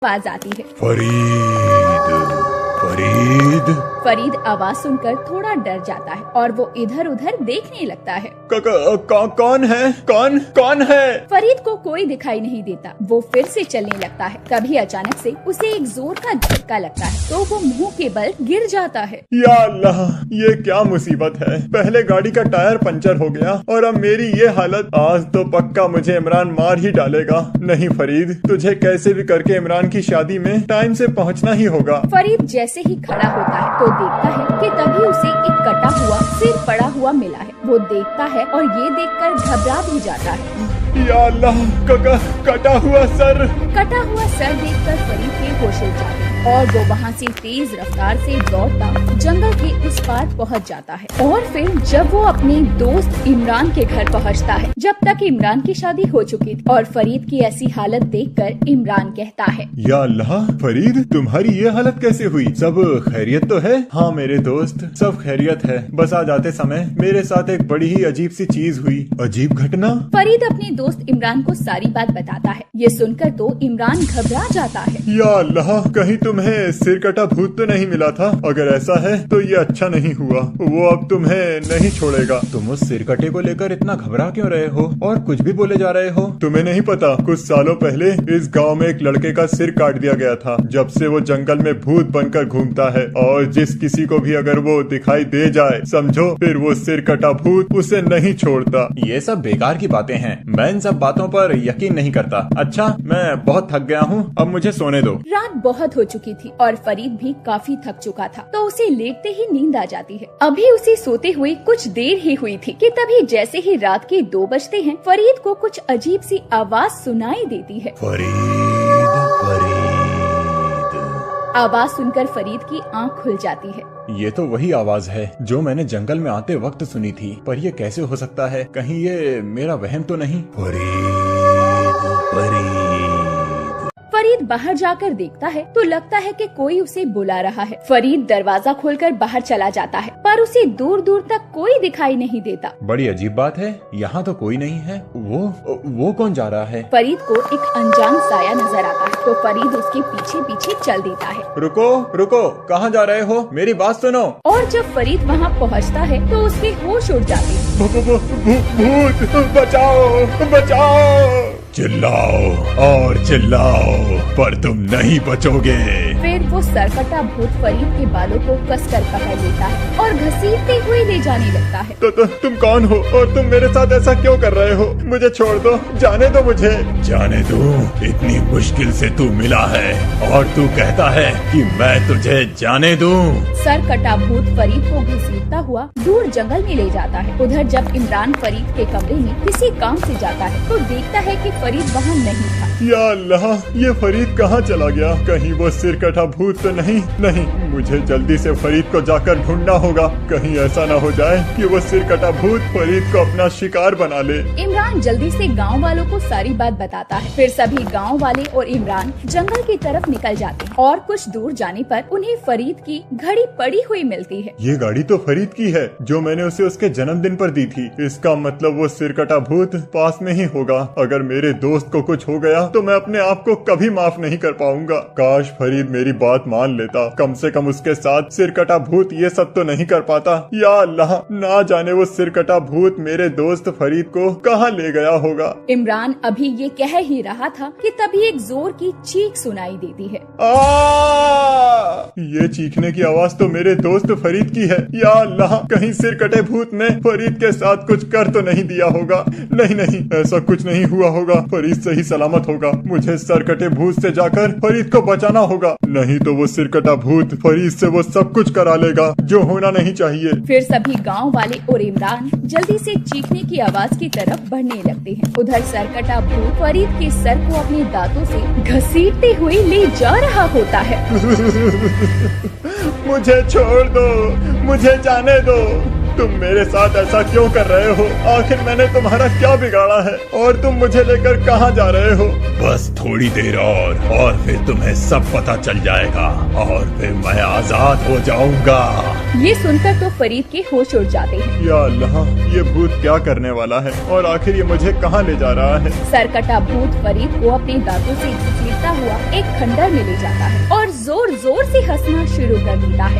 आवाज आती है। फरीद, फरीद। फरीद आवाज सुनकर थोड़ा डर जाता है और वो इधर उधर देखने लगता है। कौन है? कौन है? फरीद को कोई दिखाई नहीं देता। वो फिर से चलने लगता है। तभी अचानक से उसे एक जोर का झटका लगता है तो वो मुंह के बल गिर जाता है। या अल्लाह, ये क्या मुसीबत है। पहले गाड़ी का टायर पंचर हो गया और अब मेरी ये हालत। आज तो पक्का मुझे इमरान मार ही डालेगा। नहीं फरीद, तुझे कैसे भी करके इमरान की शादी में टाइम से पहुंचना ही होगा। फरीद जैसे ही खड़ा होता है तो देखता है कि तभी उसे एक कटा हुआ सिर पड़ा हुआ मिला है। वो देखता है और ये देखकर घबरा भी जाता है। या अल्लाह, कटा हुआ सर। कटा हुआ सर देखकर फरीद के होश उड़ जाते हैं और वो वहाँ से तेज रफ्तार से दौड़ता जंगल के उस पार पहुँच जाता है। और फिर जब वो अपने दोस्त इमरान के घर पहुँचता है, जब तक इमरान की शादी हो चुकी थी, और फरीद की ऐसी हालत देखकर इमरान कहता है, या अल्लाह फरीद, तुम्हारी ये हालत कैसे हुई? सब खैरियत तो है? हाँ मेरे दोस्त, सब खैरियत है। बस आज आते समय मेरे साथ एक बड़ी ही अजीब सी चीज हुई। अजीब घटना? फरीद अपने दोस्त इमरान को सारी बात बताता है। ये सुनकर तो इमरान घबरा जाता है। या अल्लाह, कहीं तुम्हें सिर कटा भूत तो नहीं मिला था? अगर ऐसा है तो ये अच्छा नहीं हुआ। वो अब तुम्हें नहीं छोड़ेगा। तुम उस सिर कटे को लेकर इतना घबरा क्यों रहे हो और कुछ भी बोले जा रहे हो? तुम्हें नहीं पता, कुछ सालों पहले इस गांव में एक लड़के का सिर काट दिया गया था। जब से वो जंगल में भूत बनकर घूमता है और जिस किसी को भी अगर वो दिखाई दे जाए, समझो फिर वो सिर कटा भूत उसे नहीं छोड़ता। ये सब बेकार की बातें हैं। मैं इन सब बातों पर यकीन नहीं करता। अच्छा, मैं बहुत थक गया हूँ, अब मुझे सोने दो। रात बहुत हो चुकी थी और फरीद भी काफी थक चुका था, तो उसे लेटते ही नींद आ जाती है। अभी उसे सोते हुए कुछ देर ही हुई थी कि तभी जैसे ही रात के 2 बजते हैं, फरीद को कुछ अजीब सी आवाज सुनाई देती है। फरीद, फरीद। आवाज सुनकर फरीद की आंख खुल जाती है। ये तो वही आवाज है जो मैंने जंगल में आते वक्त सुनी थी, पर ये कैसे हो सकता है? कहीं ये मेरा वहम तो नहीं? फरीद, फरीद। फरीद बाहर जाकर देखता है तो लगता है कि कोई उसे बुला रहा है। फरीद दरवाजा खोलकर बाहर चला जाता है, पर उसे दूर दूर तक कोई दिखाई नहीं देता। बड़ी अजीब बात है, यहाँ तो कोई नहीं है। वो कौन जा रहा है? फरीद को एक अनजान साया नजर आता है तो फरीद उसके पीछे पीछे चल देता है। रुको रुको, कहाँ जा रहे हो? मेरी बात सुनो। और जब फरीद वहाँ पहुँचता है तो उसके होश उड़ जाते हैं। भूत, बचाओ बचाओ। चिल्लाओ और चिल्लाओ, पर तुम नहीं बचोगे। फिर वो सरकटा भूत फरीद के बालों को कसकर पकड़ लेता है और घसीटते हुए ले जाने लगता है। तो तुम कौन हो और तुम मेरे साथ ऐसा क्यों कर रहे हो? मुझे छोड़ दो, जाने दो मुझे। जाने दो? इतनी मुश्किल से तू मिला है और तू कहता है कि मैं तुझे जाने दूं? सरकटा भूत फरीद को घसीटता हुआ दूर जंगल में ले जाता है। उधर जब इमरान फरीद के कमरे में किसी काम से जाता है तो देखता है कि फरीद वहाँ नहीं था। या अल्लाह, ये फरीद कहाँ चला गया? कहीं वो सिर कटा भूत तो नहीं? मुझे जल्दी से फरीद को जाकर ढूंढना होगा। कहीं ऐसा न हो जाए कि वो सिर कटा भूत फरीद को अपना शिकार बना ले। इमरान जल्दी से गांव वालों को सारी बात बताता है। फिर सभी गांव वाले और इमरान जंगल की तरफ निकल जाते हैं और कुछ दूर जाने पर उन्हें फरीद की घड़ी पड़ी हुई मिलती है। ये गाड़ी तो फरीद की है जो मैंने उसे उसके जन्मदिन पर दी थी। इसका मतलब वो सिर कटा भूत पास में ही होगा। अगर मेरे दोस्त को कुछ हो गया तो मैं अपने आप को कभी माफ नहीं कर पाऊंगा। काश फरीद मेरी बात मान लेता, कम से कम उसके साथ सिर कटा भूत ये सब तो नहीं कर पाता। या अल्लाह, ना जाने वो सिर कटा भूत मेरे दोस्त फरीद को कहाँ ले गया होगा। इमरान अभी ये कह ही रहा था कि तभी एक जोर की चीख सुनाई देती है। ये चीखने की आवाज तो मेरे दोस्त फरीद की है। या अल्लाह, कहीं सिर कटे भूत ने फरीद के साथ कुछ कर तो नहीं दिया होगा? नहीं, ऐसा कुछ नहीं हुआ होगा। फरीद सही सलामत होगा। मुझे सर कटे भूत से जाकर फरीद को बचाना होगा, नहीं तो वो सिर कटा भूत फरीद से वो सब कुछ करा लेगा जो होना नहीं चाहिए। फिर सभी गांव वाले और इमरान जल्दी से चीखने की आवाज की तरफ बढ़ने लगते हैं। उधर सरकटा भूत फरीद के सर को अपने दांतों से घसीटते हुए ले जा रहा होता है। मुझे छोड़ दो, मुझे जाने दो। तुम मेरे साथ ऐसा क्यों कर रहे हो? आखिर मैंने तुम्हारा क्या बिगाड़ा है और तुम मुझे लेकर कहाँ जा रहे हो? बस थोड़ी देर और फिर तुम्हें सब पता चल जाएगा और फिर मैं आजाद हो जाऊंगा। ये सुनकर तो फरीद के होश उड़ जाते हैं। या अल्लाह, ये भूत क्या करने वाला है और आखिर ये मुझे कहाँ ले जा रहा है? सरकटा भूत फरीद को अपने दांतों से घसीटता हुआ एक खंडर में ले जाता है और जोर जोर से हंसना शुरू कर देता है।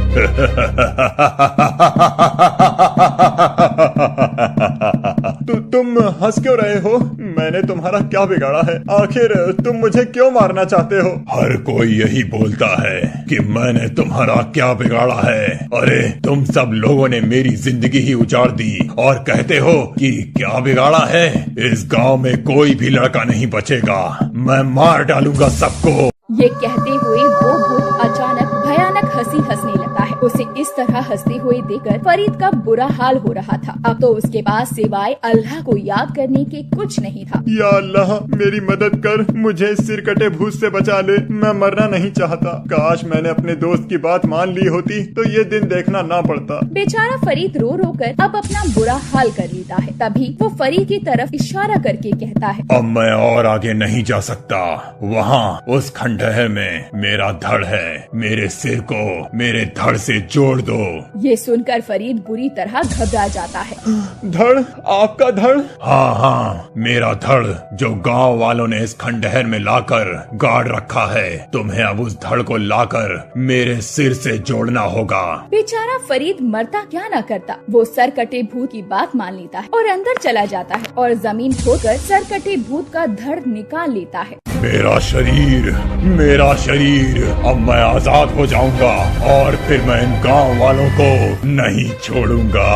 तुम हंस क्यों रहे हो? मैंने तुम्हारा क्या बिगाड़ा है? आखिर तुम मुझे क्यों मारना चाहते हो? हर कोई यही बोलता है कि मैंने तुम्हारा क्या बिगाड़ा है। अरे तुम सब लोगों ने मेरी जिंदगी ही उजाड़ दी और कहते हो कि क्या बिगाड़ा है। इस गांव में कोई भी लड़का नहीं बचेगा, मैं मार डालूंगा सबको। ये कहते हुए वो भूत अचानक भयानक हंसी हंसने लगता है। उसे इस तरह हंसते हुए देखकर फरीद का बुरा हाल हो रहा था। अब तो उसके पास सिवाय अल्लाह को याद करने के कुछ नहीं था। या अल्लाह, मेरी मदद कर, मुझे सिर कटे भूत से बचा ले। मैं मरना नहीं चाहता। काश मैंने अपने दोस्त की बात मान ली होती तो ये दिन देखना ना पड़ता। बेचारा फरीद रो रो कर अब अपना बुरा हाल कर लेता है। तभी वो फरीद की तरफ इशारा करके कहता है, अब मैं और आगे नहीं जा सकता। वहाँ उस खंडहर में मेरा धड़ है, मेरे सिर को मेरे धड़ से जोड़ दो। ये सुनकर फरीद बुरी तरह घबरा जाता है। धड़? आपका धड़? हाँ, मेरा धड़ जो गांव वालों ने इस खंडहर में लाकर गाड़ रखा है। तुम्हें अब उस धड़ को लाकर मेरे सिर से जोड़ना होगा। बेचारा फरीद मरता क्या न करता, वो सर कटे भूत की बात मान लेता है और अंदर चला जाता है और जमीन खोदकर सर कटे भूत का धड़ निकाल लेता है। मेरा शरीर, अब मैं आजाद हो जाऊंगा और फिर मैं इन गांव वालों को नहीं छोड़ूंगा।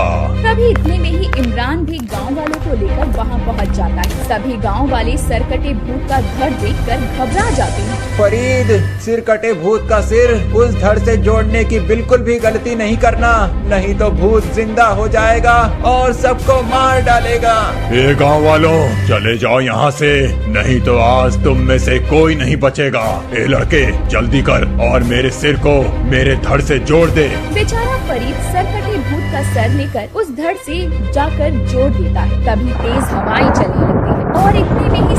तभी इतने में ही इमरान भी गांव वालों को लेकर वहां पहुंच जाता है। सभी गांव वाले सरकटे भूत का धड़ देखकर घबरा जाते हैं। फरीद, सिर कटे भूत का सिर उस धड़ से जोड़ने की बिल्कुल भी गलती नहीं करना, नहीं तो भूत जिंदा हो जाएगा और सबको मार डालेगा। ए गांव वालों, चले जाओ यहाँ से, नहीं तो आज तुम में से कोई नहीं बचेगा। ए लड़के, जल्दी कर और मेरे सिर को मेरे धड़ से जोड़ दे। बेचारा फरीद सरकटे भूत का सर लेकर उस धड़ से जाकर जोड़ देता है। तभी तेज हवाएं चलने लगती है और इतने में ही